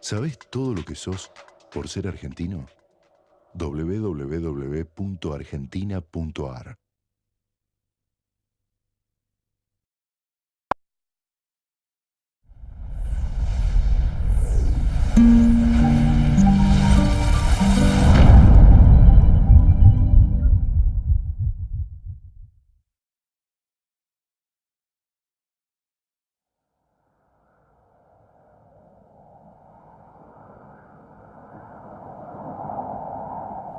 ¿Sabés todo lo que sos por ser argentino? www.argentina.ar.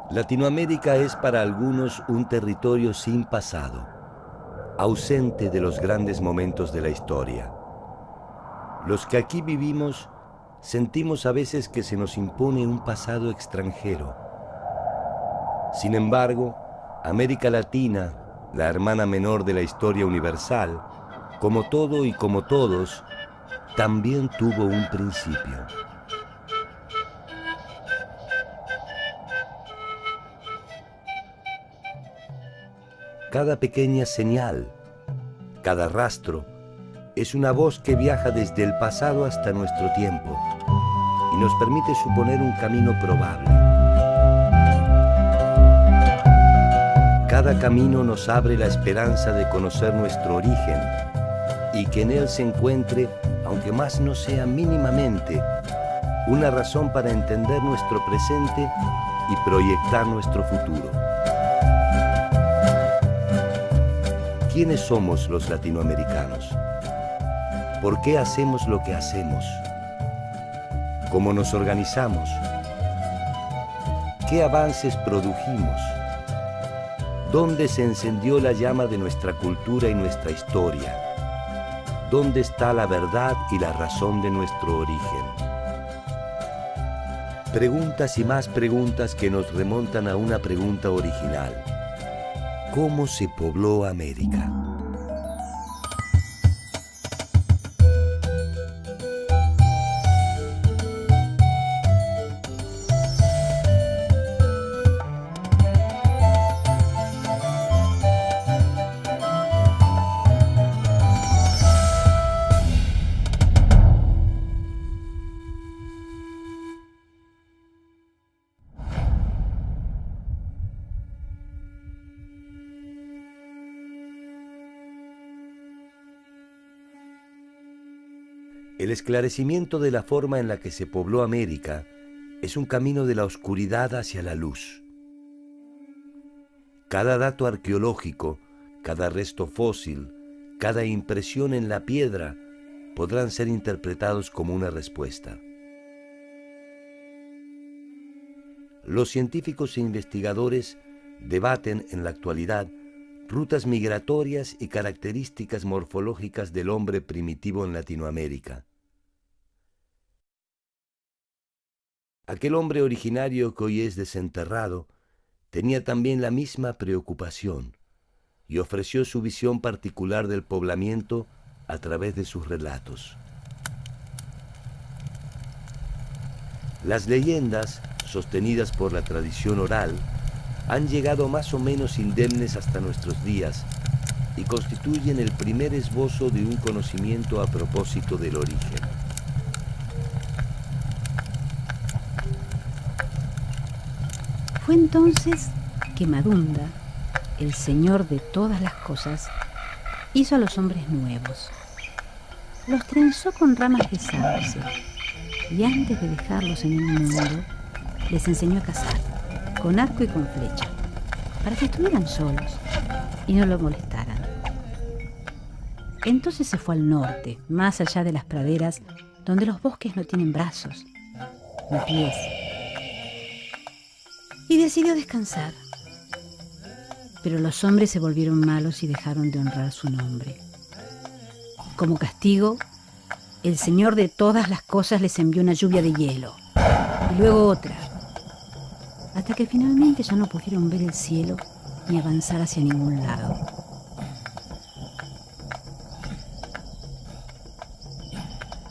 Latinoamérica es para algunos un territorio sin pasado, ausente de los grandes momentos de la historia. Los que aquí vivimos sentimos a veces que se nos impone un pasado extranjero. Sin embargo, América Latina, la hermana menor de la historia universal, como todo y como todos, también tuvo un principio. Cada pequeña señal, cada rastro, es una voz que viaja desde el pasado hasta nuestro tiempo y nos permite suponer un camino probable. Cada camino nos abre la esperanza de conocer nuestro origen y que en él se encuentre, aunque más no sea mínimamente, una razón para entender nuestro presente y proyectar nuestro futuro. ¿Quiénes somos los latinoamericanos? ¿Por qué hacemos lo que hacemos? ¿Cómo nos organizamos? ¿Qué avances produjimos? ¿Dónde se encendió la llama de nuestra cultura y nuestra historia? ¿Dónde está la verdad y la razón de nuestro origen? Preguntas y más preguntas que nos remontan a una pregunta original. ¿Cómo se pobló América? El esclarecimiento de la forma en la que se pobló América es un camino de la oscuridad hacia la luz. Cada dato arqueológico, cada resto fósil, cada impresión en la piedra podrán ser interpretados como una respuesta. Los científicos e investigadores debaten en la actualidad rutas migratorias y características morfológicas del hombre primitivo en Latinoamérica. Aquel hombre originario que hoy es desenterrado tenía también la misma preocupación y ofreció su visión particular del poblamiento a través de sus relatos. Las leyendas, sostenidas por la tradición oral, han llegado más o menos indemnes hasta nuestros días y constituyen el primer esbozo de un conocimiento a propósito del origen. Fue entonces que Madunda, el señor de todas las cosas, hizo a los hombres nuevos. Los trenzó con ramas de sauce y antes de dejarlos en el mundo, les enseñó a cazar, con arco y con flecha, para que estuvieran solos y no lo molestaran. Entonces se fue al norte, más allá de las praderas, donde los bosques no tienen brazos ni pies, y decidió descansar. Pero los hombres se volvieron malos y dejaron de honrar su nombre. Como castigo, el Señor de todas las cosas les envió una lluvia de hielo, y luego otra, hasta que finalmente ya no pudieron ver el cielo ni avanzar hacia ningún lado.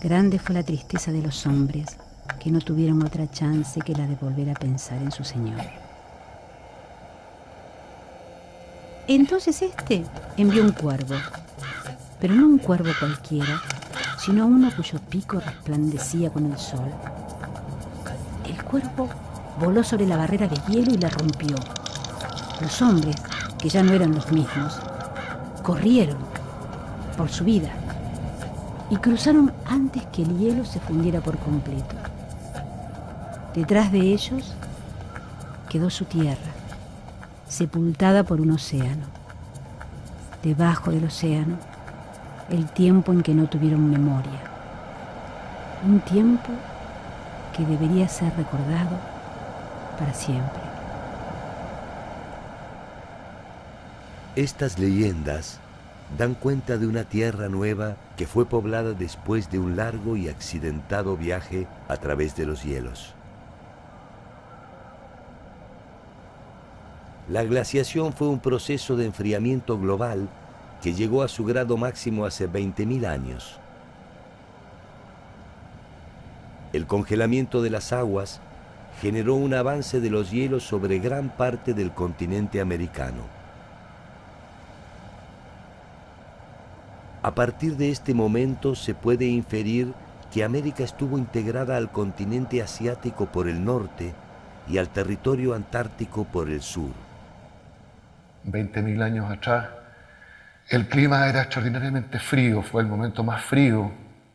Grande fue la tristeza de los hombres, que no tuvieron otra chance que la de volver a pensar en su Señor. Entonces envió un cuervo, pero no un cuervo cualquiera, sino uno cuyo pico resplandecía con el sol el cuervo voló sobre la barrera de hielo y la rompió. Los hombres, que ya no eran los mismos, corrieron por su vida y cruzaron antes que el hielo se fundiera por completo. Detrás de ellos quedó su tierra, sepultada por un océano. Debajo del océano, el tiempo en que no tuvieron memoria. Un tiempo que debería ser recordado para siempre. Estas leyendas dan cuenta de una tierra nueva que fue poblada después de un largo y accidentado viaje a través de los hielos. La glaciación fue un proceso de enfriamiento global que llegó a su grado máximo hace 20.000 años. El congelamiento de las aguas generó un avance de los hielos sobre gran parte del continente americano. A partir de este momento se puede inferir que América estuvo integrada al continente asiático por el norte y al territorio antártico por el sur. 20.000 años atrás, el clima era extraordinariamente frío, fue el momento más frío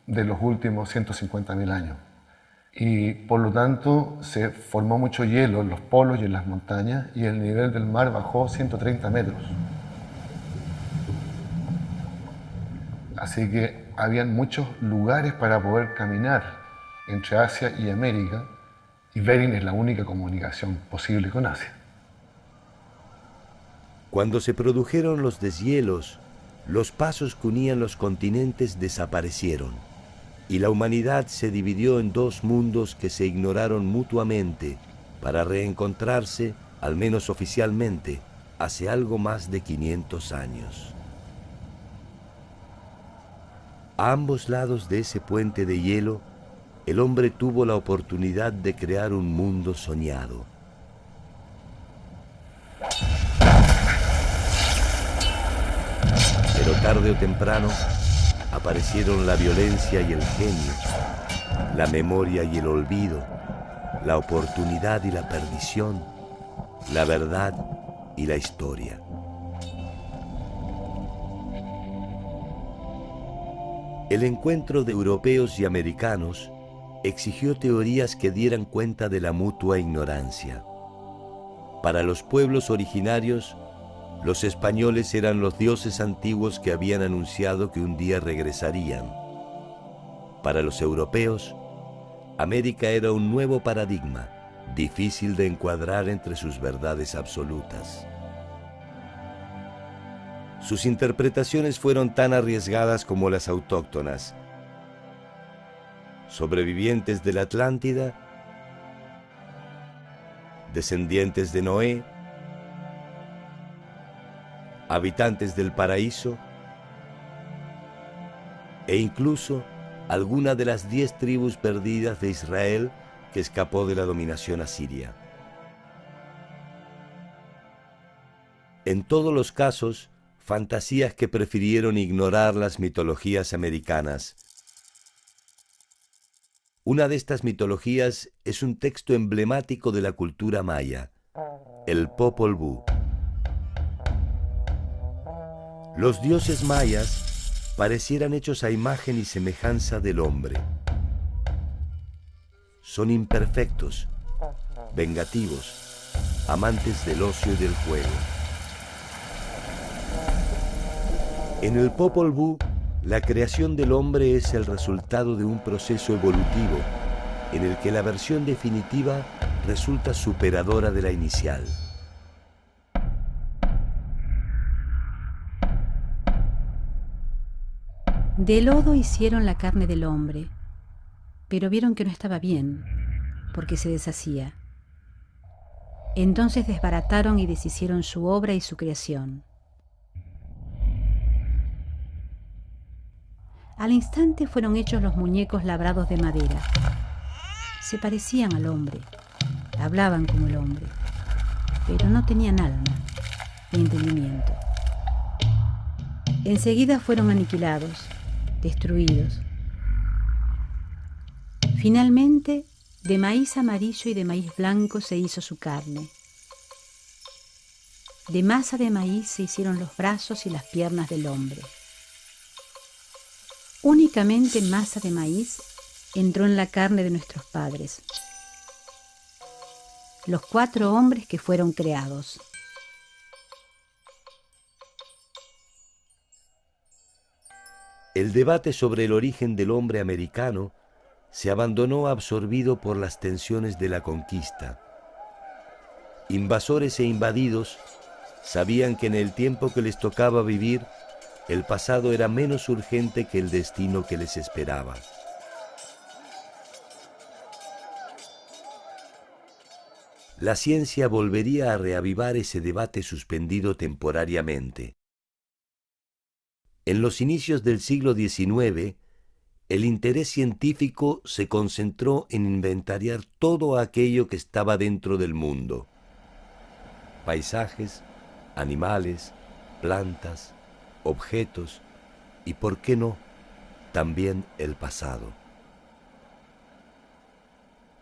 de los últimos 150.000 años. Y por lo tanto se formó mucho hielo en los polos y en las montañas y el nivel del mar bajó 130 metros. Así que habían muchos lugares para poder caminar entre Asia y América y Bering es la única comunicación posible con Asia. Cuando se produjeron los deshielos, los pasos que unían los continentes desaparecieron y la humanidad se dividió en dos mundos que se ignoraron mutuamente para reencontrarse, al menos oficialmente, hace algo más de 500 años. A ambos lados de ese puente de hielo, el hombre tuvo la oportunidad de crear un mundo soñado. Pero tarde o temprano aparecieron la violencia y el genio, la memoria y el olvido, la oportunidad y la perdición, la verdad y la historia. El encuentro de europeos y americanos exigió teorías que dieran cuenta de la mutua ignorancia. Para los pueblos originarios, los españoles eran los dioses antiguos que habían anunciado que un día regresarían. Para los europeos, América era un nuevo paradigma, difícil de encuadrar entre sus verdades absolutas. Sus interpretaciones fueron tan arriesgadas como las autóctonas. Sobrevivientes de la Atlántida, descendientes de Noé, habitantes del paraíso e incluso alguna de las 10 tribus perdidas de Israel que escapó de la dominación asiria. En todos los casos, fantasías que prefirieron ignorar las mitologías americanas. Una de estas mitologías es un texto emblemático de la cultura maya, el Popol Vuh. Los dioses mayas parecieran hechos a imagen y semejanza del hombre. Son imperfectos, vengativos, amantes del ocio y del juego. En el Popol Vuh, la creación del hombre es el resultado de un proceso evolutivo en el que la versión definitiva resulta superadora de la inicial. De lodo hicieron la carne del hombre, pero vieron que no estaba bien, porque se deshacía. Entonces desbarataron y deshicieron su obra y su creación. Al instante fueron hechos los muñecos labrados de madera. Se parecían al hombre, hablaban como el hombre, pero no tenían alma ni entendimiento. Enseguida fueron aniquilados, destruidos. Finalmente De maíz amarillo y de maíz blanco se hizo su carne. De masa de maíz se hicieron los brazos y las piernas del hombre. Únicamente masa de maíz entró en la carne de nuestros padres, los 4 hombres que fueron creados. El debate sobre el origen del hombre americano se abandonó absorbido por las tensiones de la conquista. Invasores e invadidos sabían que en el tiempo que les tocaba vivir, el pasado era menos urgente que el destino que les esperaba. La ciencia volvería a reavivar ese debate suspendido temporariamente. En los inicios del siglo XIX, el interés científico se concentró en inventariar todo aquello que estaba dentro del mundo. Paisajes, animales, plantas, objetos y, ¿por qué no?, también el pasado.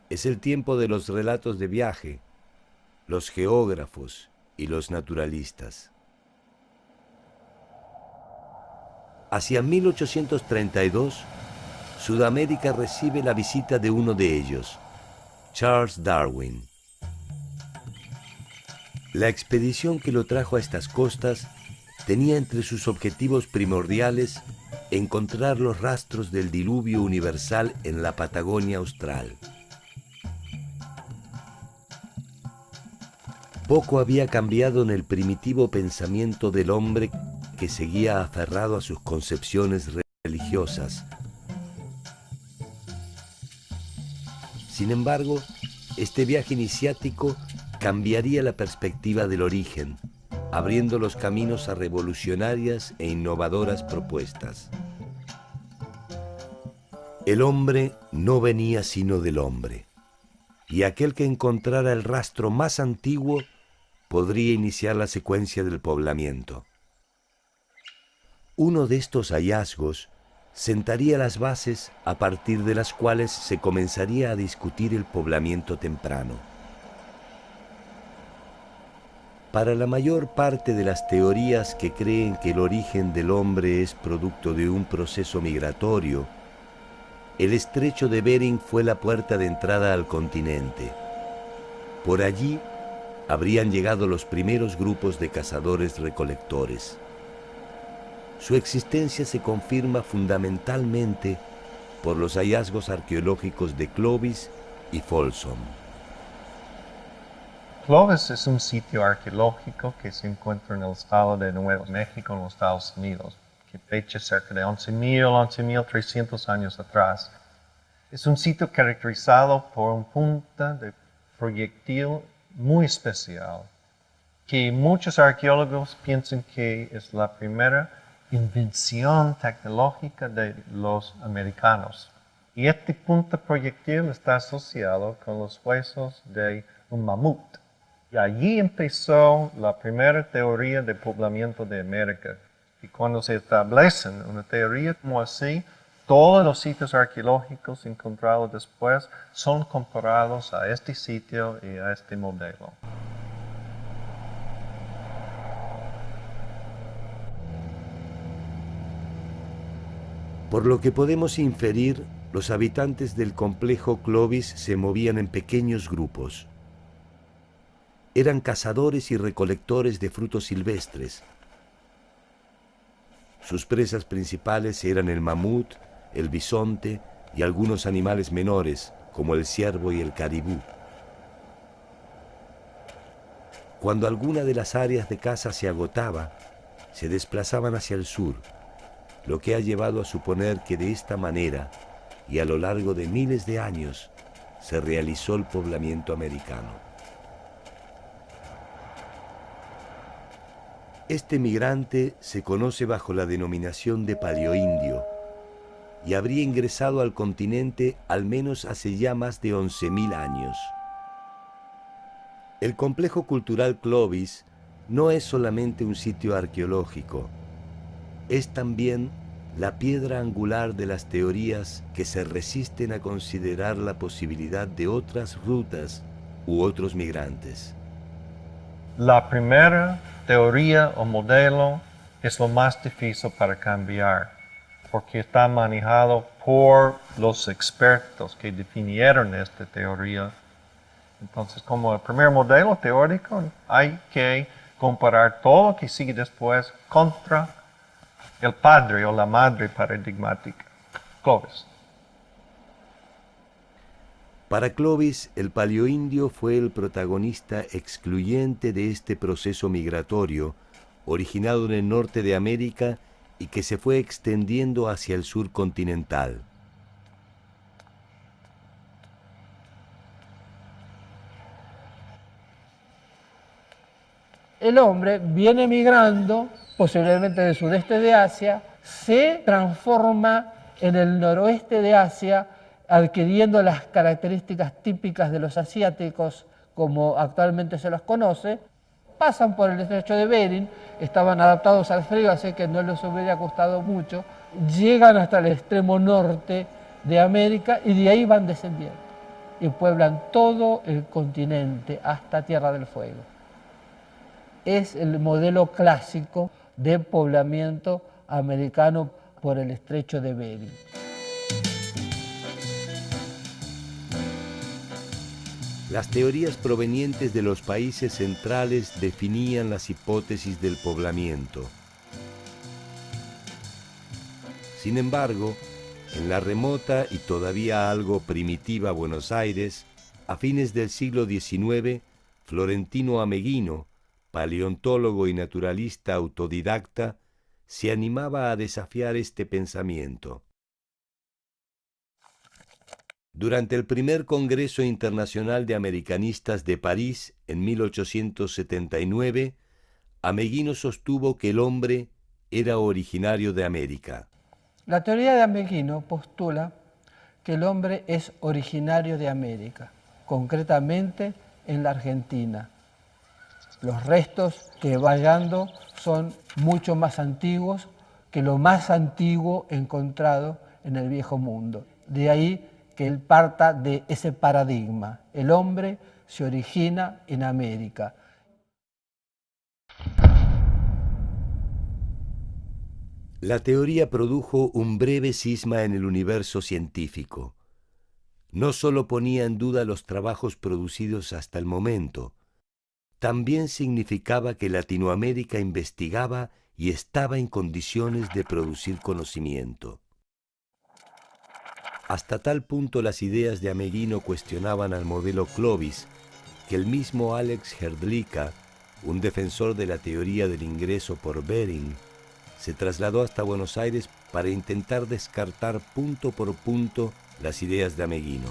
Es el tiempo de los relatos de viaje, los geógrafos y los naturalistas. Hacia 1832, Sudamérica recibe la visita de uno de ellos, Charles Darwin. La expedición que lo trajo a estas costas tenía entre sus objetivos primordiales encontrar los rastros del diluvio universal en la Patagonia austral. Poco había cambiado en el primitivo pensamiento del hombre que seguía aferrado a sus concepciones religiosas. Sin embargo, este viaje iniciático cambiaría la perspectiva del origen, abriendo los caminos a revolucionarias e innovadoras propuestas. El hombre no venía sino del hombre, y aquel que encontrara el rastro más antiguo podría iniciar la secuencia del poblamiento. Uno de estos hallazgos sentaría las bases a partir de las cuales se comenzaría a discutir el poblamiento temprano. Para la mayor parte de las teorías que creen que el origen del hombre es producto de un proceso migratorio, el estrecho de Bering fue la puerta de entrada al continente. Por allí habrían llegado los primeros grupos de cazadores-recolectores. Su existencia se confirma fundamentalmente por los hallazgos arqueológicos de Clovis y Folsom. Clovis es un sitio arqueológico que se encuentra en el estado de Nuevo México, en los Estados Unidos, que fecha cerca de 11.300 años atrás. Es un sitio caracterizado por un punta de proyectil muy especial, que muchos arqueólogos piensan que es la primera invención tecnológica de los americanos. Y este punta proyectil está asociado con los huesos de un mamut. Y allí empezó la primera teoría de poblamiento de América. Y cuando se establece una teoría como así, todos los sitios arqueológicos encontrados después son comparados a este sitio y a este modelo. Por lo que podemos inferir, los habitantes del complejo Clovis se movían en pequeños grupos. Eran cazadores y recolectores de frutos silvestres. Sus presas principales eran el mamut, el bisonte y algunos animales menores, como el ciervo y el caribú. Cuando alguna de las áreas de caza se agotaba, se desplazaban hacia el sur, lo que ha llevado a suponer que de esta manera, y a lo largo de miles de años, se realizó el poblamiento americano. Este migrante se conoce bajo la denominación de paleoindio y habría ingresado al continente al menos hace ya más de 11.000 años. El complejo cultural Clovis no es solamente un sitio arqueológico, es también la piedra angular de las teorías que se resisten a considerar la posibilidad de otras rutas u otros migrantes. La primera teoría o modelo es lo más difícil para cambiar, porque está manejado por los expertos que definieron esta teoría. Entonces, como el primer modelo teórico, hay que comparar todo lo que sigue después contra el padre o la madre paradigmática, Clovis. Para Clovis, el paleoindio fue el protagonista excluyente de este proceso migratorio, originado en el norte de América y que se fue extendiendo hacia el sur continental. El hombre viene migrando, posiblemente del sudeste de Asia, se transforma en el noroeste de Asia, adquiriendo las características típicas de los asiáticos, como actualmente se los conoce, pasan por el estrecho de Bering, estaban adaptados al frío, así que no les hubiera costado mucho, llegan hasta el extremo norte de América y de ahí van descendiendo y pueblan todo el continente hasta Tierra del Fuego. Es el modelo clásico de poblamiento americano por el estrecho de Bering. Las teorías provenientes de los países centrales definían las hipótesis del poblamiento. Sin embargo, en la remota y todavía algo primitiva Buenos Aires, a fines del siglo XIX, Florentino Ameghino, paleontólogo y naturalista autodidacta, se animaba a desafiar este pensamiento. Durante el primer Congreso Internacional de Americanistas de París, en 1879, Ameghino sostuvo que el hombre era originario de América. La teoría de Ameghino postula que el hombre es originario de América, concretamente en la Argentina. Los restos que va hallando son mucho más antiguos que lo más antiguo encontrado en el Viejo Mundo. De ahí que él parta de ese paradigma. El hombre se origina en América. La teoría produjo un breve cisma en el universo científico. No solo ponía en duda los trabajos producidos hasta el momento, también significaba que Latinoamérica investigaba y estaba en condiciones de producir conocimiento. Hasta tal punto las ideas de Ameghino cuestionaban al modelo Clovis, que el mismo Alex Hrdlicka, un defensor de la teoría del ingreso por Bering, se trasladó hasta Buenos Aires para intentar descartar punto por punto las ideas de Ameghino.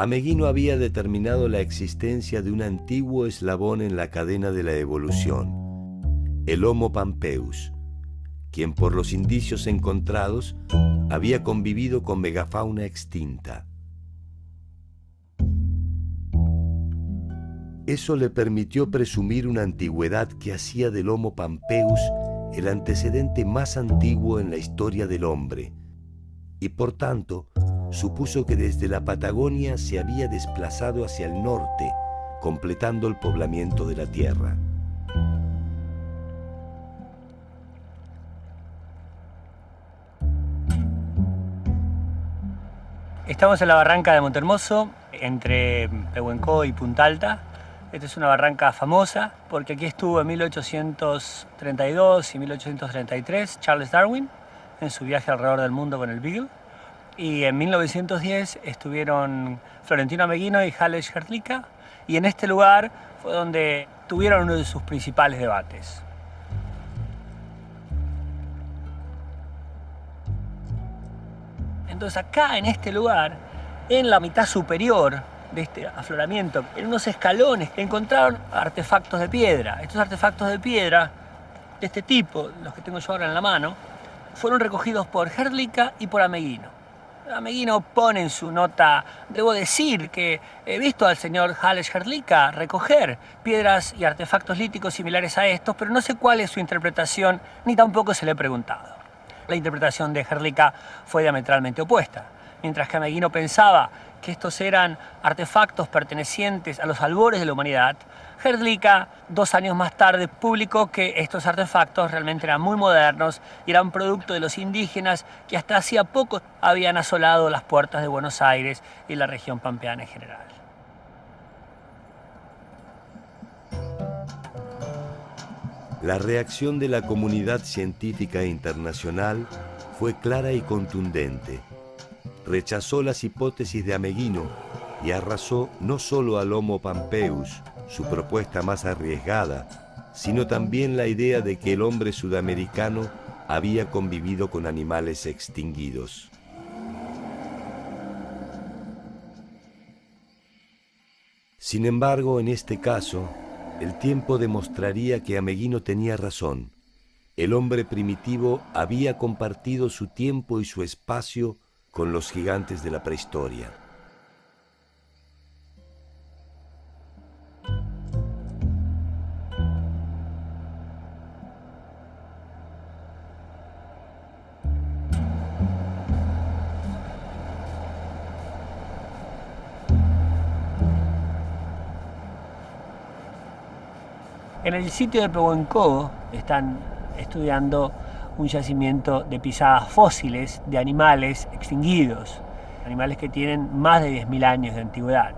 Ameghino había determinado la existencia de un antiguo eslabón en la cadena de la evolución, el Homo pampeus, quien por los indicios encontrados había convivido con megafauna extinta. Eso le permitió presumir una antigüedad que hacía del Homo pampeus el antecedente más antiguo en la historia del hombre, y por tanto supuso que desde la Patagonia se había desplazado hacia el norte, completando el poblamiento de la Tierra. Estamos en la barranca de Montehermoso, entre Pehuencoy y Punta Alta. Esta es una barranca famosa porque aquí estuvo en 1832 y 1833 Charles Darwin en su viaje alrededor del mundo con el Beagle. Y en 1910 estuvieron Florentino Ameghino y Alex Hrdlicka, y en este lugar fue donde tuvieron uno de sus principales debates. Entonces acá en este lugar, en la mitad superior de este afloramiento, en unos escalones, encontraron artefactos de piedra. Estos artefactos de piedra, de este tipo, los que tengo yo ahora en la mano, fueron recogidos por Hrdlicka y por Ameghino. Ameghino pone en su nota: debo decir que he visto al señor Hallej Hrdlicka recoger piedras y artefactos líticos similares a estos, pero no sé cuál es su interpretación, ni tampoco se le he preguntado. La interpretación de Hrdlicka fue diametralmente opuesta. Mientras que Ameghino pensaba que estos eran artefactos pertenecientes a los albores de la humanidad, Hrdlicka, 2 años más tarde, publicó que estos artefactos realmente eran muy modernos y eran producto de los indígenas que hasta hacía poco habían asolado las puertas de Buenos Aires y la región pampeana en general. La reacción de la comunidad científica internacional fue clara y contundente. Rechazó las hipótesis de Ameghino y arrasó no solo al Homo pampeus, su propuesta más arriesgada, sino también la idea de que el hombre sudamericano había convivido con animales extinguidos. Sin embargo, en este caso, el tiempo demostraría que Ameghino tenía razón. El hombre primitivo había compartido su tiempo y su espacio con los gigantes de la prehistoria. En el sitio de Pehuencogo están estudiando un yacimiento de pisadas fósiles de animales extinguidos, animales que tienen más de 10.000 años de antigüedad.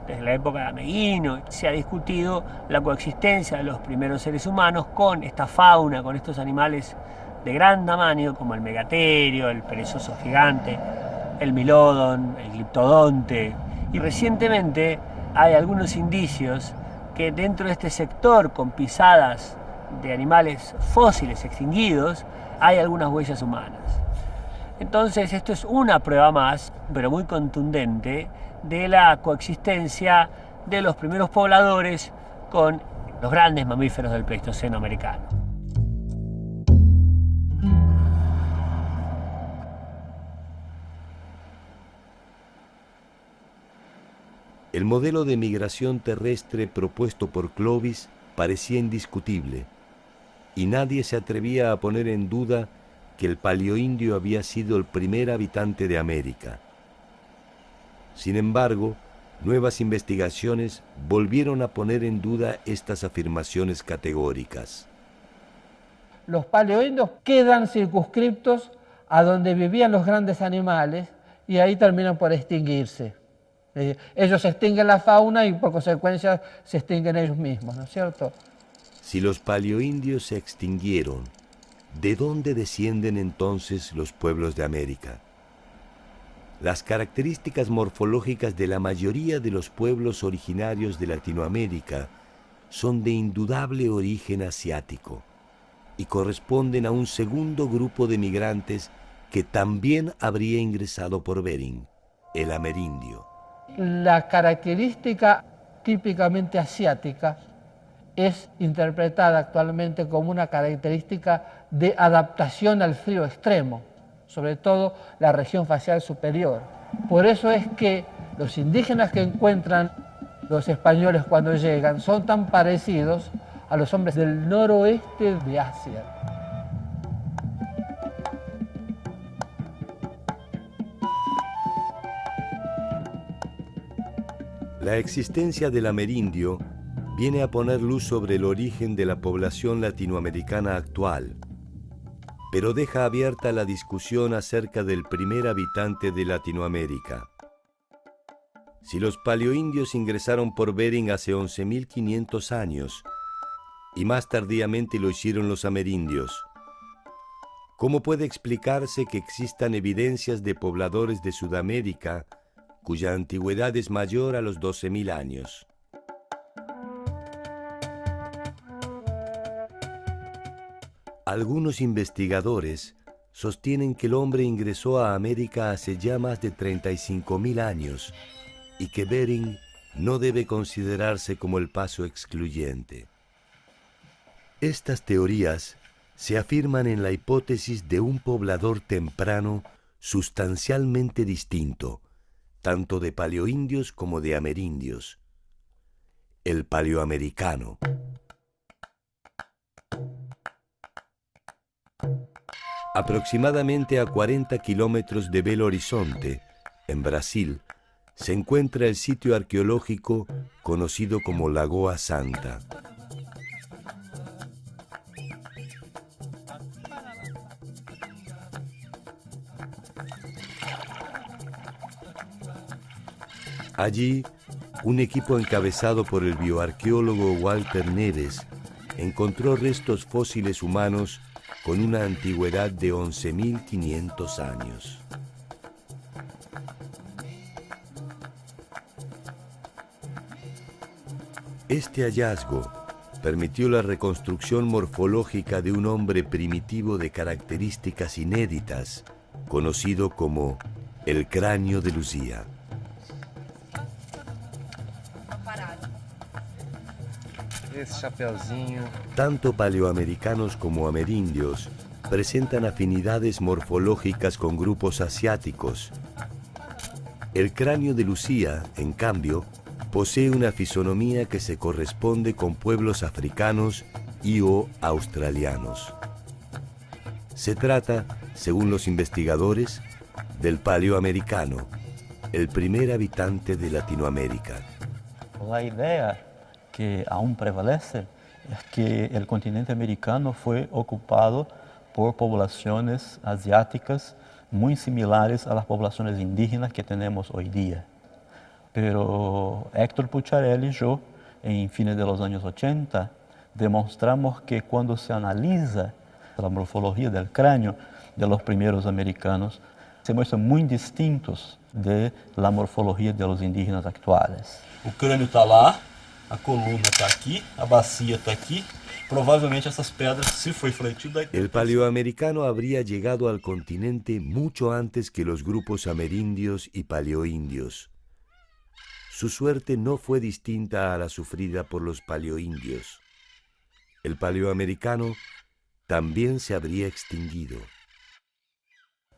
Desde la época de Ameghino se ha discutido la coexistencia de los primeros seres humanos con esta fauna, con estos animales de gran tamaño como el megaterio, el perezoso gigante, el milodon, el gliptodonte. Y recientemente hay algunos indicios que dentro de este sector con pisadas de animales fósiles extinguidos hay algunas huellas humanas. Entonces esto es una prueba más, pero muy contundente, de la coexistencia de los primeros pobladores con los grandes mamíferos del Pleistoceno americano. El modelo de migración terrestre propuesto por Clovis parecía indiscutible, y nadie se atrevía a poner en duda que el paleoindio había sido el primer habitante de América. Sin embargo, nuevas investigaciones volvieron a poner en duda estas afirmaciones categóricas. Los paleoindios quedan circunscriptos a donde vivían los grandes animales y ahí terminan por extinguirse. Ellos extinguen la fauna y por consecuencia se extinguen ellos mismos, ¿no es cierto? Si los paleoindios se extinguieron, ¿de dónde descienden entonces los pueblos de América? Las características morfológicas de la mayoría de los pueblos originarios de Latinoamérica son de indudable origen asiático y corresponden a un segundo grupo de migrantes que también habría ingresado por Bering, el amerindio. La característica típicamente asiática es interpretada actualmente como una característica de adaptación al frío extremo, sobre todo la región facial superior. Por eso es que los indígenas que encuentran los españoles cuando llegan son tan parecidos a los hombres del noroeste de Asia. La existencia del amerindio viene a poner luz sobre el origen de la población latinoamericana actual, pero deja abierta la discusión acerca del primer habitante de Latinoamérica. Si los paleoindios ingresaron por Bering hace 11.500 años, y más tardíamente lo hicieron los amerindios, ¿cómo puede explicarse que existan evidencias de pobladores de Sudamérica cuya antigüedad es mayor a los 12.000 años? Algunos investigadores sostienen que el hombre ingresó a América hace ya más de 35.000 años y que Bering no debe considerarse como el paso excluyente. Estas teorías se afirman en la hipótesis de un poblador temprano sustancialmente distinto, tanto de paleoindios como de amerindios, el paleoamericano. Aproximadamente a 40 kilómetros de Belo Horizonte, en Brasil, se encuentra el sitio arqueológico conocido como Lagoa Santa. Allí, un equipo encabezado por el bioarqueólogo Walter Neves encontró restos fósiles humanos con una antigüedad de 11.500 años. Este hallazgo permitió la reconstrucción morfológica de un hombre primitivo de características inéditas, conocido como el cráneo de Luzia. Tanto paleoamericanos como amerindios presentan afinidades morfológicas con grupos asiáticos. El cráneo de Luzia, en cambio, posee una fisonomía que se corresponde con pueblos africanos y o australianos. Se trata, según los investigadores, del paleoamericano, el primer habitante de Latinoamérica. La idea que aún prevalece es que el continente americano fue ocupado por poblaciones asiáticas muy similares a las poblaciones indígenas que tenemos hoy día. Pero Héctor Pucciarelli y yo, en fines de los años 80, demostramos que cuando se analiza la morfología del cráneo de los primeros americanos, se muestran muy distintos de la morfología de los indígenas actuales. O crânio está lá, a coluna está aquí, a bacia está aquí. Provavelmente essas pedras, se foi fletido... El paleoamericano habría llegado al continente mucho antes que los grupos amerindios y paleoindios. Su suerte no fue distinta a la sufrida por los paleoindios. El paleoamericano también se habría extinguido.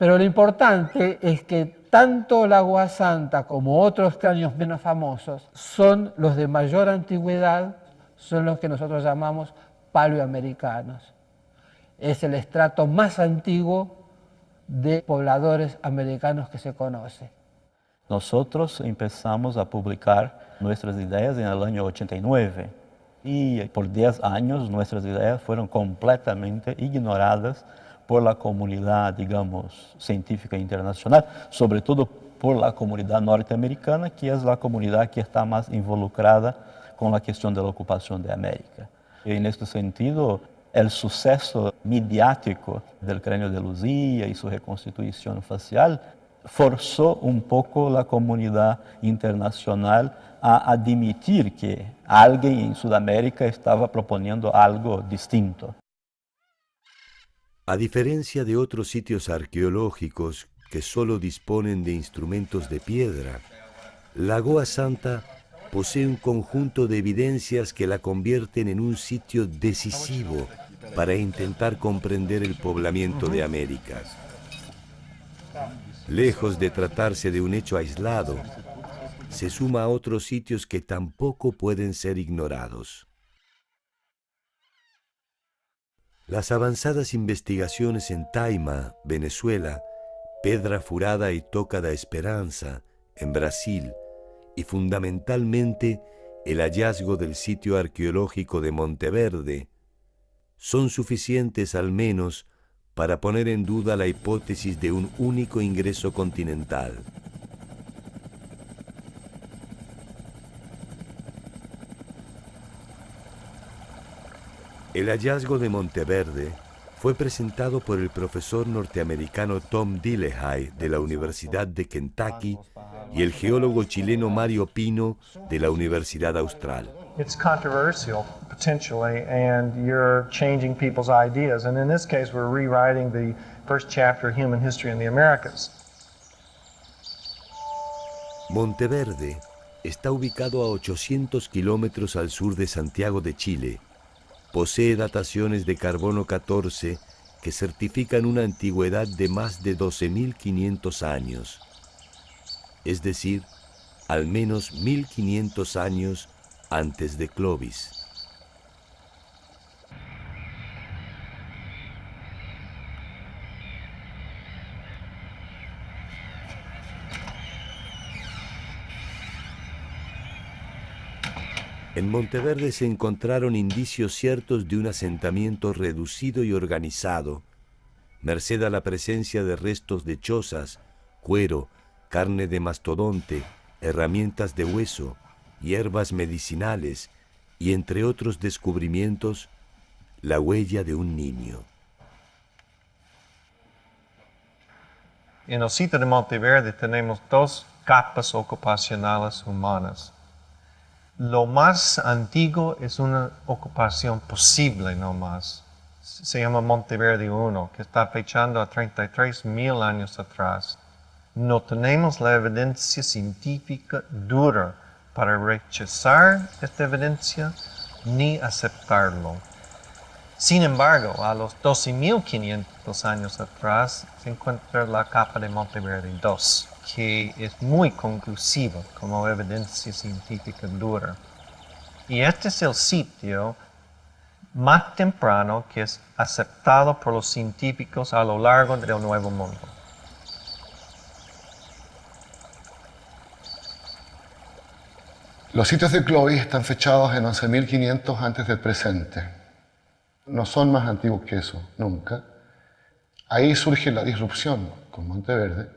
Pero lo importante es que tanto Lagoa Santa como otros cráneos menos famosos son los de mayor antigüedad, son los que nosotros llamamos paleoamericanos. Es el estrato más antiguo de pobladores americanos que se conoce. Nosotros empezamos a publicar nuestras ideas en el año 89 y por 10 años nuestras ideas fueron completamente ignoradas por la comunidad, digamos, científica internacional, sobre todo por la comunidad norteamericana, que es la comunidad que está más involucrada con la cuestión de la ocupación de América. Y en este sentido, el suceso mediático del cráneo de Luzia y su reconstitución facial forzó un poco la comunidad internacional a admitir que alguien en Sudamérica estaba proponiendo algo distinto. A diferencia de otros sitios arqueológicos que solo disponen de instrumentos de piedra, Lagoa Santa posee un conjunto de evidencias que la convierten en un sitio decisivo para intentar comprender el poblamiento de América. Lejos de tratarse de un hecho aislado, se suma a otros sitios que tampoco pueden ser ignorados. Las avanzadas investigaciones en Taima, Venezuela, Pedra Furada y Toca da Esperanza, en Brasil, y fundamentalmente el hallazgo del sitio arqueológico de Monteverde, son suficientes al menos para poner en duda la hipótesis de un único ingreso continental. El hallazgo de Monteverde fue presentado por el profesor norteamericano Tom Dillehay de la Universidad de Kentucky y el geólogo chileno Mario Pino de la Universidad Austral. It's controversial, potentially, and you're changing people's ideas. And in this case, we're rewriting the first chapter of human history in the Americas. Monteverde está ubicado a 800 kilómetros al sur de Santiago de Chile. Posee dataciones de carbono 14 que certifican una antigüedad de más de 12.500 años. Es decir, al menos 1.500 años antes de Clovis. En Monteverde se encontraron indicios ciertos de un asentamiento reducido y organizado, merced a la presencia de restos de chozas, cuero, carne de mastodonte, herramientas de hueso, hierbas medicinales y, entre otros descubrimientos, la huella de un niño. En el sitio de Monteverde tenemos dos capas ocupacionales humanas. Lo más antiguo es una ocupación posible nomás. Se llama Monteverde I, que está fechando a 33.000 años atrás. No tenemos la evidencia científica dura para rechazar esta evidencia ni aceptarlo. Sin embargo, a los 12.500 años atrás se encuentra la capa de Monteverde II, que es muy conclusiva como evidencia científica dura. Y este es el sitio más temprano que es aceptado por los científicos a lo largo del Nuevo Mundo. Los sitios de Clovis están fechados en 11.500 antes del presente. No son más antiguos que eso, nunca. Ahí surge la disrupción con Monteverde,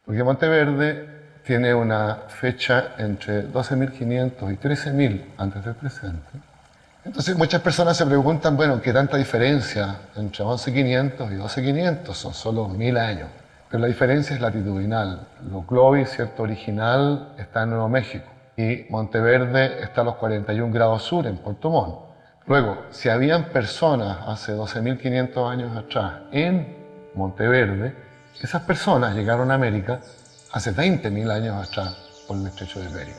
porque Monteverde tiene una fecha entre 12.500 y 13.000 antes del presente. Entonces muchas personas se preguntan, bueno, ¿qué tanta diferencia entre 11.500 y 12.500? Son solo 1.000 años. Pero la diferencia es latitudinal. Lo Clovis, cierto, original, está en Nuevo México. Y Monteverde está a los 41 grados sur, en Puerto Montt. Luego, si habían personas hace 12.500 años atrás en Monteverde, esas personas llegaron a América hace 20.000 años atrás por el estrecho de Bering.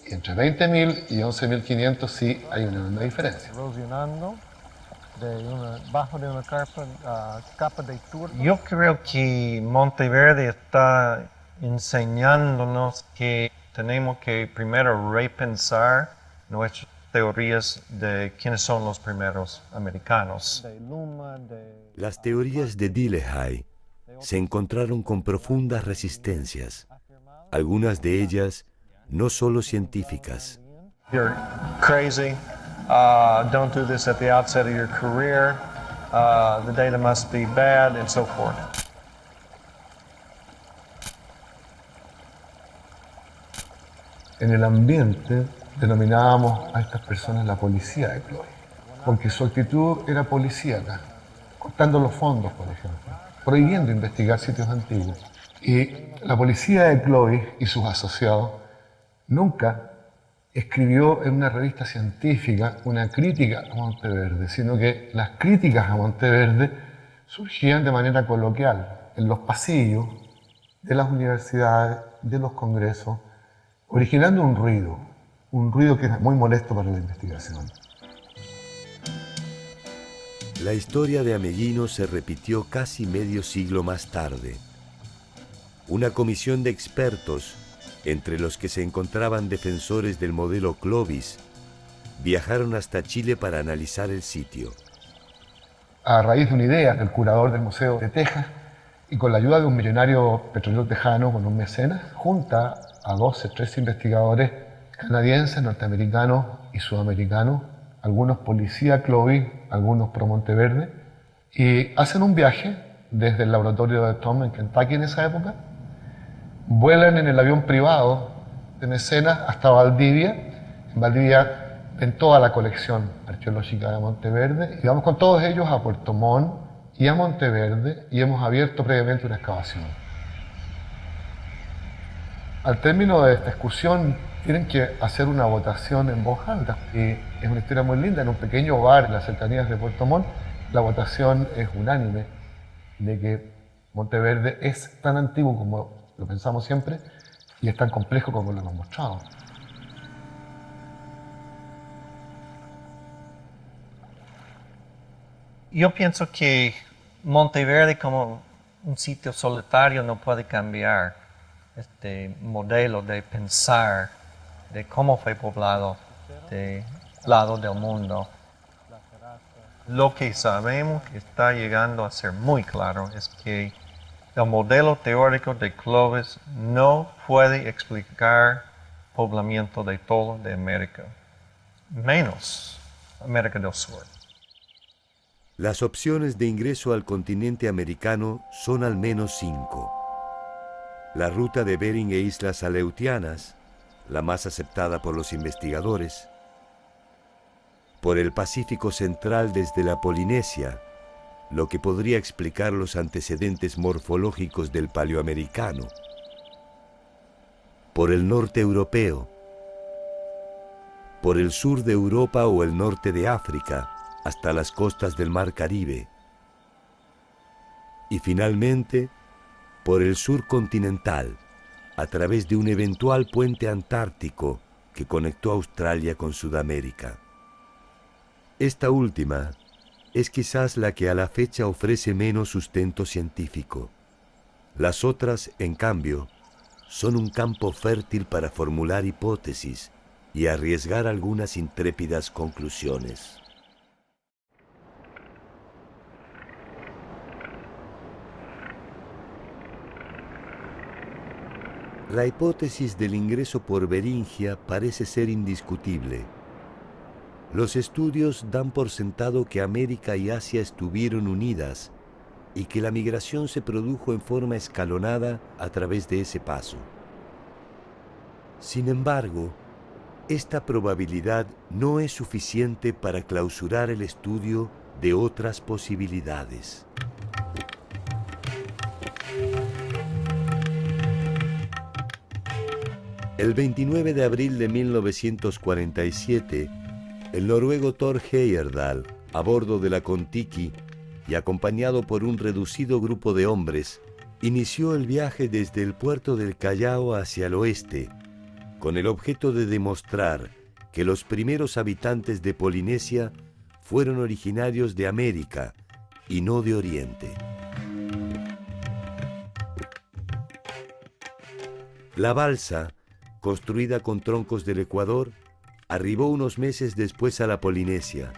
Y entre 20.000 y 11.500 sí hay una enorme diferencia. Erosionando bajo de una capa de turba. Yo creo que Monteverde está enseñándonos que tenemos que primero repensar nuestras teorías de quiénes son los primeros americanos. Las teorías de Dillehay se encontraron con profundas resistencias, algunas de ellas no solo científicas. You're crazy. Don't do this at the outset of your career. The data must be bad, and so forth. En el ambiente denominábamos a estas personas la policía de Clovis, porque su actitud era policíaca, cortando los fondos, por ejemplo, prohibiendo investigar sitios antiguos. Y la policía de Clovis y sus asociados nunca escribió en una revista científica una crítica a Monteverde, sino que las críticas a Monteverde surgían de manera coloquial, en los pasillos de las universidades, de los congresos, originando un ruido que era muy molesto para la investigación. La historia de Ameghino se repitió casi medio siglo más tarde. Una comisión de expertos, entre los que se encontraban defensores del modelo Clovis, viajaron hasta Chile para analizar el sitio. A raíz de una idea del curador del Museo de Texas y con la ayuda de un millonario petrolero tejano, con un mecenas, junta a 13 investigadores canadienses, norteamericanos y sudamericanos, algunos policía Clovis, algunos pro Monteverde, y hacen un viaje desde el laboratorio de Tom en Kentucky en esa época, vuelan en el avión privado de mecenas hasta Valdivia. En Valdivia ven toda la colección arqueológica de Monteverde y vamos con todos ellos a Puerto Montt y a Monteverde y hemos abierto previamente una excavación. Al término de esta excursión tienen que hacer una votación en voz alta y es una historia muy linda. En un pequeño bar en las cercanías de Puerto Montt la votación es unánime de que Monteverde es tan antiguo como lo pensamos siempre, Y es tan complejo como lo hemos mostrado. Yo pienso que Monteverde como un sitio solitario no puede cambiar este modelo de pensar de cómo fue poblado de lado del mundo. Lo que sabemos que está llegando a ser muy claro es que el modelo teórico de Clovis no puede explicar poblamiento de todo de América, menos América del Sur. Las opciones de ingreso al continente americano son al menos 5. La ruta de Bering e Islas Aleutianas, la más aceptada por los investigadores. Por el Pacífico Central desde la Polinesia, lo que podría explicar los antecedentes morfológicos del paleoamericano. Por el norte europeo. Por el sur de Europa o el norte de África, hasta las costas del Mar Caribe. Y finalmente, por el sur continental, a través de un eventual puente antártico que conectó Australia con Sudamérica. Esta última es quizás la que a la fecha ofrece menos sustento científico. Las otras, en cambio, son un campo fértil para formular hipótesis y arriesgar algunas intrépidas conclusiones. La hipótesis del ingreso por Beringia parece ser indiscutible. Los estudios dan por sentado que América y Asia estuvieron unidas y que la migración se produjo en forma escalonada a través de ese paso. Sin embargo, esta probabilidad no es suficiente para clausurar el estudio de otras posibilidades. El 29 de abril de 1947, el noruego Thor Heyerdahl, a bordo de la Kon-Tiki y acompañado por un reducido grupo de hombres, inició el viaje desde el puerto del Callao hacia el oeste, con el objeto de demostrar que los primeros habitantes de Polinesia fueron originarios de América y no de Oriente. La balsa, construida con troncos del Ecuador, arribó unos meses después a la Polinesia.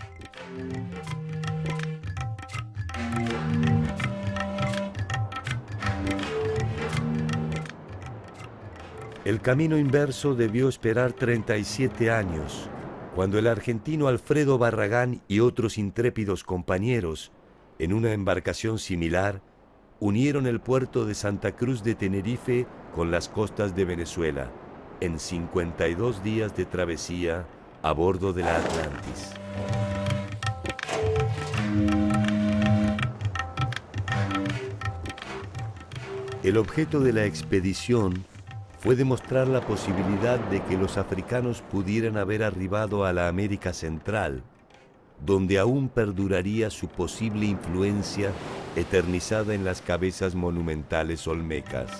El camino inverso debió esperar 37 años, cuando el argentino Alfredo Barragán y otros intrépidos compañeros, en una embarcación similar, unieron el puerto de Santa Cruz de Tenerife con las costas de Venezuela, en 52 días de travesía a bordo de la Atlantis. El objeto de la expedición fue demostrar la posibilidad de que los africanos pudieran haber arribado a la América Central, donde aún perduraría su posible influencia eternizada en las cabezas monumentales olmecas.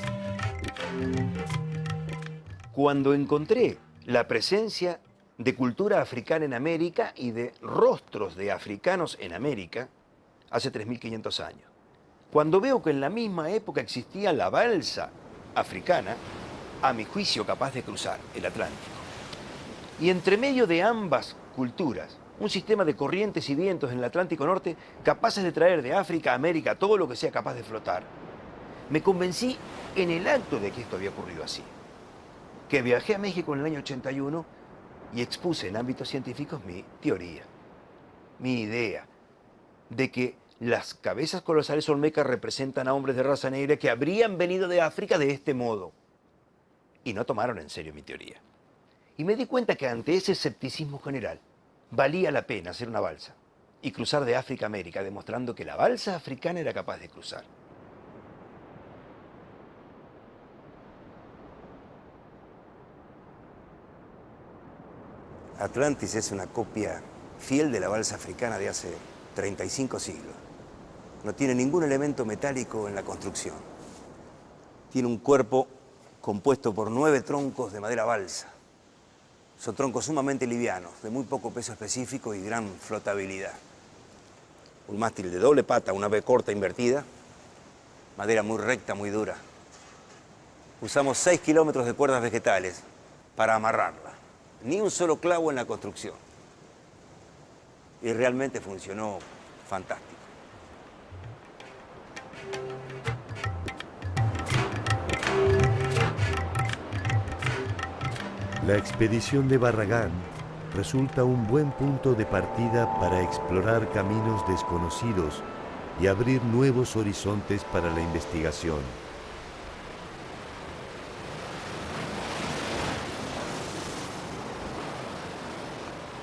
Cuando encontré la presencia de cultura africana en América y de rostros de africanos en América hace 3.500 años. Cuando veo que en la misma época existía la balsa africana, a mi juicio capaz de cruzar el Atlántico. Y entre medio de ambas culturas, un sistema de corrientes y vientos en el Atlántico Norte capaces de traer de África a América todo lo que sea capaz de flotar, me convencí en el acto de que esto había ocurrido así. Que viajé a México en el año 81 y expuse en ámbitos científicos mi teoría, mi idea de que las cabezas colosales olmecas representan a hombres de raza negra que habrían venido de África de este modo. Y no tomaron en serio mi teoría. Y me di cuenta que ante ese escepticismo general valía la pena hacer una balsa y cruzar de África a América, demostrando que la balsa africana era capaz de cruzar. Atlantis es una copia fiel de la balsa africana de hace 35 siglos. No tiene ningún elemento metálico en la construcción. Tiene un cuerpo compuesto por 9 troncos de madera balsa. Son troncos sumamente livianos, de muy poco peso específico y gran flotabilidad. Un mástil de doble pata, una B corta invertida, madera muy recta, muy dura. Usamos 6 kilómetros de cuerdas vegetales para amarrarla. Ni un solo clavo en la construcción. Y realmente funcionó fantástico. La expedición de Barragán resulta un buen punto de partida para explorar caminos desconocidos y abrir nuevos horizontes para la investigación.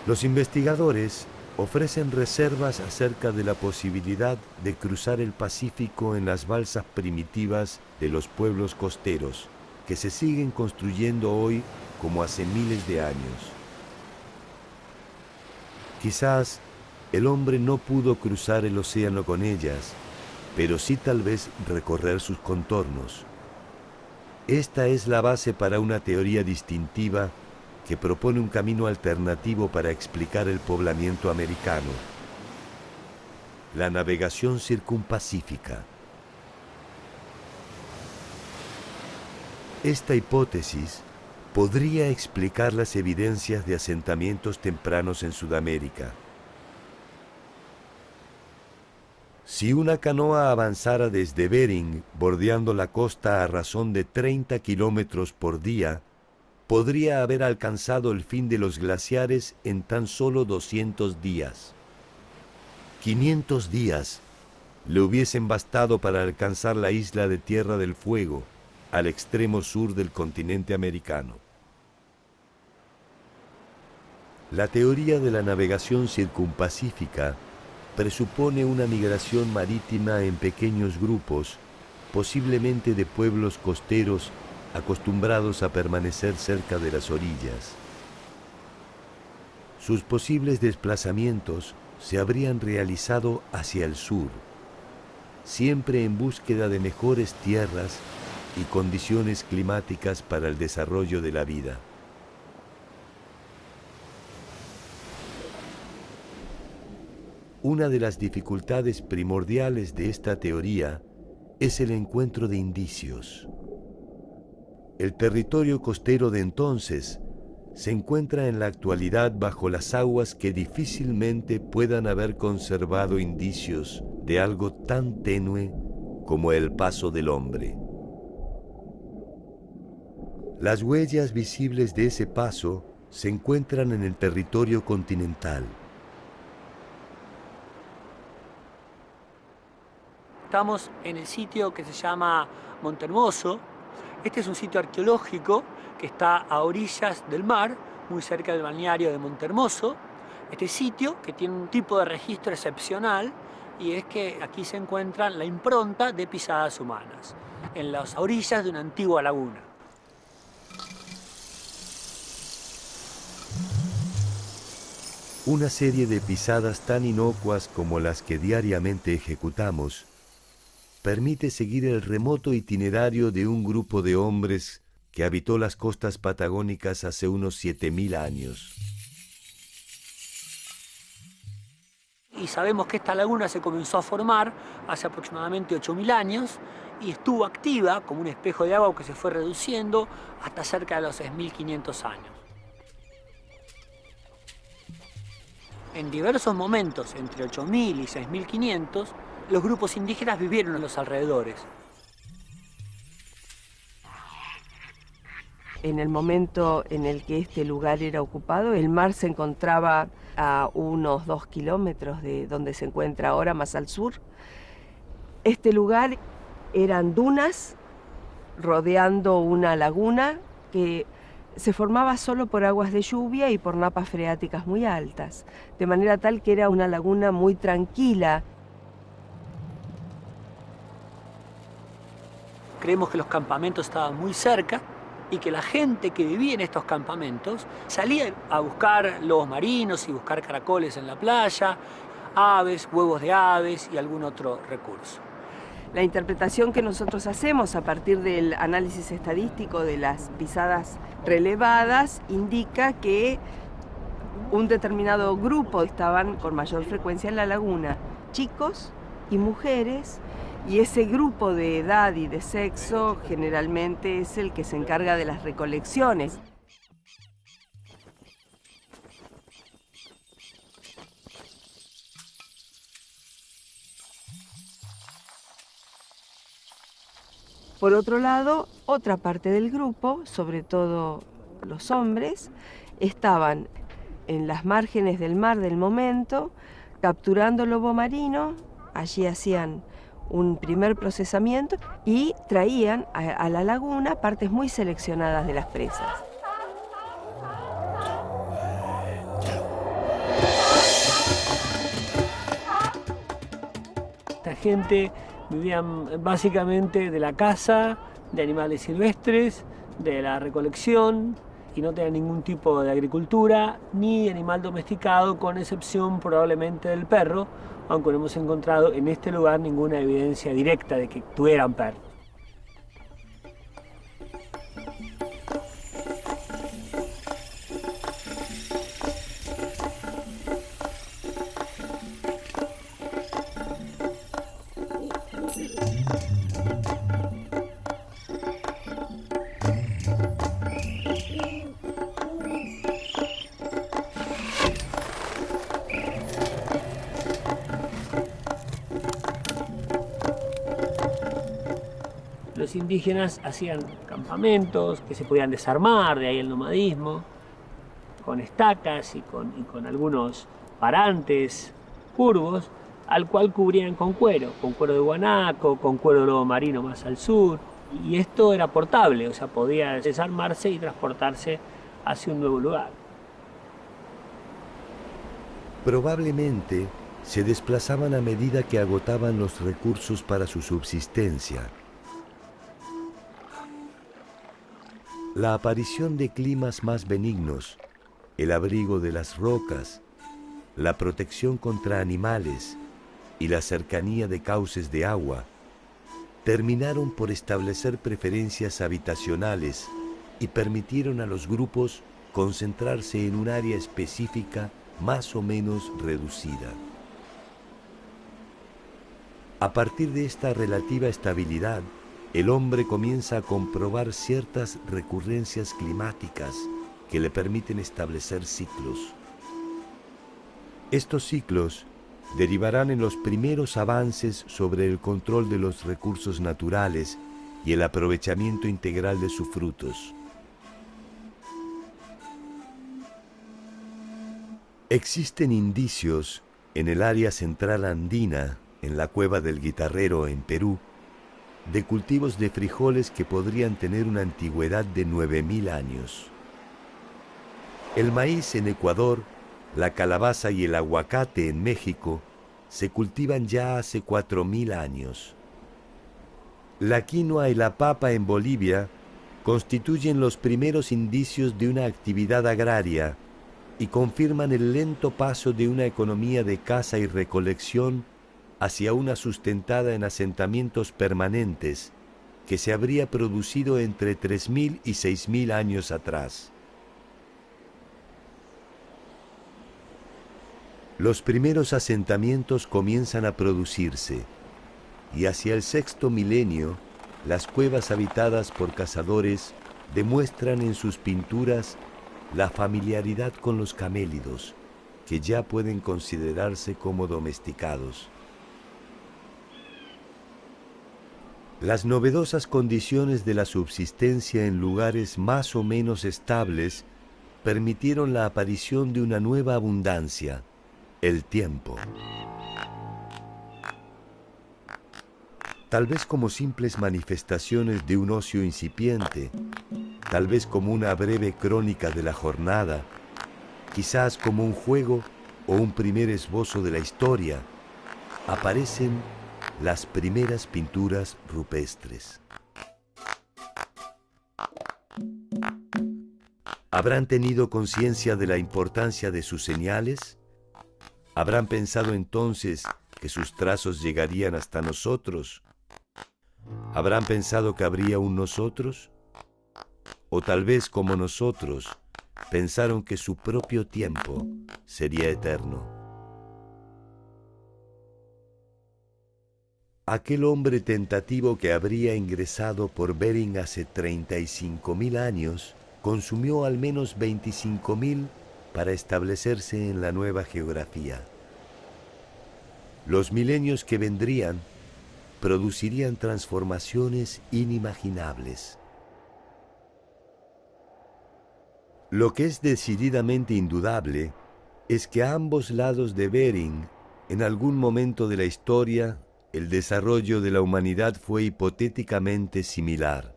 Los investigadores ofrecen reservas acerca de la posibilidad de cruzar el Pacífico en las balsas primitivas de los pueblos costeros, que se siguen construyendo hoy como hace miles de años. Quizás el hombre no pudo cruzar el océano con ellas, pero sí tal vez recorrer sus contornos. Esta es la base para una teoría distintiva que propone un camino alternativo para explicar el poblamiento americano: la navegación circumpacífica. Esta hipótesis podría explicar las evidencias de asentamientos tempranos en Sudamérica. Si una canoa avanzara desde Bering, bordeando la costa a razón de 30 kilómetros por día, podría haber alcanzado el fin de los glaciares en tan solo 200 días. 500 días le hubiesen bastado para alcanzar la isla de Tierra del Fuego, al extremo sur del continente americano. La teoría de la navegación circumpacífica presupone una migración marítima en pequeños grupos, posiblemente de pueblos costeros acostumbrados a permanecer cerca de las orillas. Sus posibles desplazamientos se habrían realizado hacia el sur, siempre en búsqueda de mejores tierras y condiciones climáticas para el desarrollo de la vida. Una de las dificultades primordiales de esta teoría es el encuentro de indicios. El territorio costero de entonces se encuentra en la actualidad bajo las aguas que difícilmente puedan haber conservado indicios de algo tan tenue como el paso del hombre. Las huellas visibles de ese paso se encuentran en el territorio continental. Estamos en el sitio que se llama Montehermoso. Este es un sitio arqueológico que está a orillas del mar, muy cerca del balneario de Montehermoso. Este sitio que tiene un tipo de registro excepcional, y es que aquí se encuentra la impronta de pisadas humanas, en las orillas de una antigua laguna. Una serie de pisadas tan inocuas como las que diariamente ejecutamos permite seguir el remoto itinerario de un grupo de hombres que habitó las costas patagónicas hace unos 7000 años. Y sabemos que esta laguna se comenzó a formar hace aproximadamente 8000 años y estuvo activa como un espejo de agua que se fue reduciendo hasta cerca de los 6500 años. En diversos momentos, entre 8000 y 6500, los grupos indígenas vivieron en los alrededores. En el momento en el que este lugar era ocupado, el mar se encontraba a unos 2 kilómetros de donde se encuentra ahora, más al sur. Este lugar eran dunas rodeando una laguna que se formaba solo por aguas de lluvia y por napas freáticas muy altas, de manera tal que era una laguna muy tranquila. Creemos que los campamentos estaban muy cerca y que la gente que vivía en estos campamentos salía a buscar lobos marinos y buscar caracoles en la playa, aves, huevos de aves y algún otro recurso. La interpretación que nosotros hacemos a partir del análisis estadístico de las pisadas relevadas indica que un determinado grupo estaban con mayor frecuencia en la laguna, chicos y mujeres, y ese grupo de edad y de sexo generalmente es el que se encarga de las recolecciones. Por otro lado, otra parte del grupo, sobre todo los hombres, estaban en las márgenes del mar del momento, capturando lobo marino. Allí hacían un primer procesamiento y traían a la laguna partes muy seleccionadas de las presas. Esta gente vivían básicamente de la caza, de animales silvestres, de la recolección, y no tenían ningún tipo de agricultura ni animal domesticado, con excepción probablemente del perro, aunque no hemos encontrado en este lugar ninguna evidencia directa de que tuvieran perro. Los indígenas hacían campamentos que se podían desarmar, de ahí el nomadismo, con estacas y con algunos parantes curvos, al cual cubrían con cuero de guanaco, con cuero de lobo marino más al sur, y esto era portable, o sea, podía desarmarse y transportarse hacia un nuevo lugar. Probablemente se desplazaban a medida que agotaban los recursos para su subsistencia. La aparición de climas más benignos, el abrigo de las rocas, la protección contra animales y la cercanía de cauces de agua terminaron por establecer preferencias habitacionales y permitieron a los grupos concentrarse en un área específica más o menos reducida. A partir de esta relativa estabilidad, el hombre comienza a comprobar ciertas recurrencias climáticas que le permiten establecer ciclos. Estos ciclos derivarán en los primeros avances sobre el control de los recursos naturales y el aprovechamiento integral de sus frutos. Existen indicios en el área central andina, en la Cueva del Guitarrero en Perú, de cultivos de frijoles que podrían tener una antigüedad de 9000 años. El maíz en Ecuador, la calabaza y el aguacate en México se cultivan ya hace 4000 años. La quinoa y la papa en Bolivia constituyen los primeros indicios de una actividad agraria y confirman el lento paso de una economía de caza y recolección hacia una sustentada en asentamientos permanentes que se habría producido entre 3000 y 6000 años atrás. Los primeros asentamientos comienzan a producirse y hacia el sexto milenio las cuevas habitadas por cazadores demuestran en sus pinturas la familiaridad con los camélidos, que ya pueden considerarse como domesticados. Las novedosas condiciones de la subsistencia en lugares más o menos estables permitieron la aparición de una nueva abundancia, el tiempo. Tal vez como simples manifestaciones de un ocio incipiente, tal vez como una breve crónica de la jornada, quizás como un juego o un primer esbozo de la historia, aparecen las primeras pinturas rupestres. ¿Habrán tenido conciencia de la importancia de sus señales? ¿Habrán pensado entonces que sus trazos llegarían hasta nosotros ¿Habrán pensado que habría un nosotros? O tal vez, como nosotros, pensaron que su propio tiempo sería eterno. Aquel hombre tentativo que habría ingresado por Bering hace 35.000 años, consumió al menos 25.000 para establecerse en la nueva geografía. Los milenios que vendrían producirían transformaciones inimaginables. Lo que es decididamente indudable es que a ambos lados de Bering, en algún momento de la historia, el desarrollo de la humanidad fue hipotéticamente similar.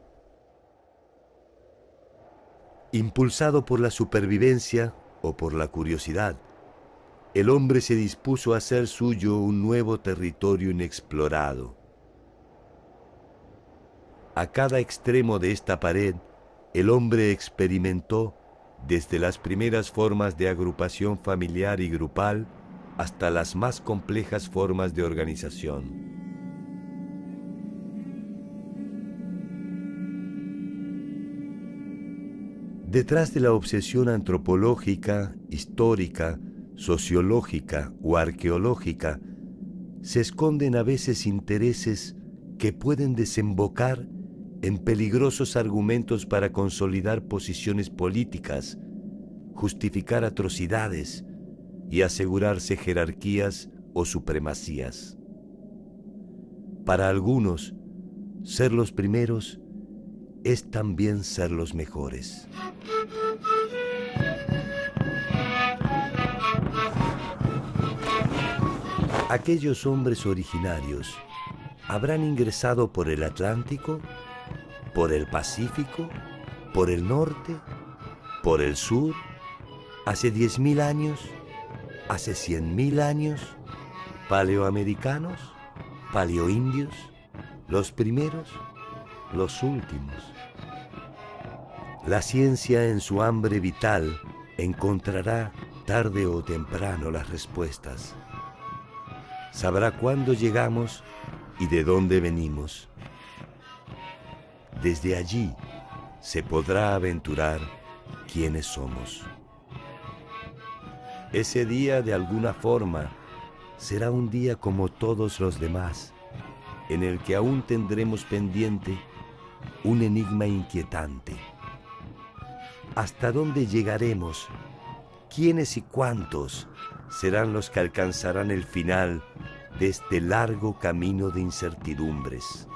Impulsado por la supervivencia o por la curiosidad, el hombre se dispuso a hacer suyo un nuevo territorio inexplorado. A cada extremo de esta pared, el hombre experimentó desde las primeras formas de agrupación familiar y grupal hasta las más complejas formas de organización. Detrás de la obsesión antropológica, histórica, sociológica o arqueológica, se esconden a veces intereses que pueden desembocar en peligrosos argumentos para consolidar posiciones políticas, justificar atrocidades y asegurarse jerarquías o supremacías. Para algunos, ser los primeros es también ser los mejores. Aquellos hombres originarios habrán ingresado por el Atlántico, por el Pacífico, por el norte, por el sur, hace 10.000 años, hace 100.000 años, paleoamericanos, paleoindios, los primeros, los últimos. La ciencia en su hambre vital encontrará tarde o temprano las respuestas. Sabrá cuándo llegamos y de dónde venimos. Desde allí se podrá aventurar quiénes somos. Ese día, de alguna forma, será un día como todos los demás, en el que aún tendremos pendiente un enigma inquietante. ¿Hasta dónde llegaremos? ¿Quiénes y cuántos serán los que alcanzarán el final de este largo camino de incertidumbres?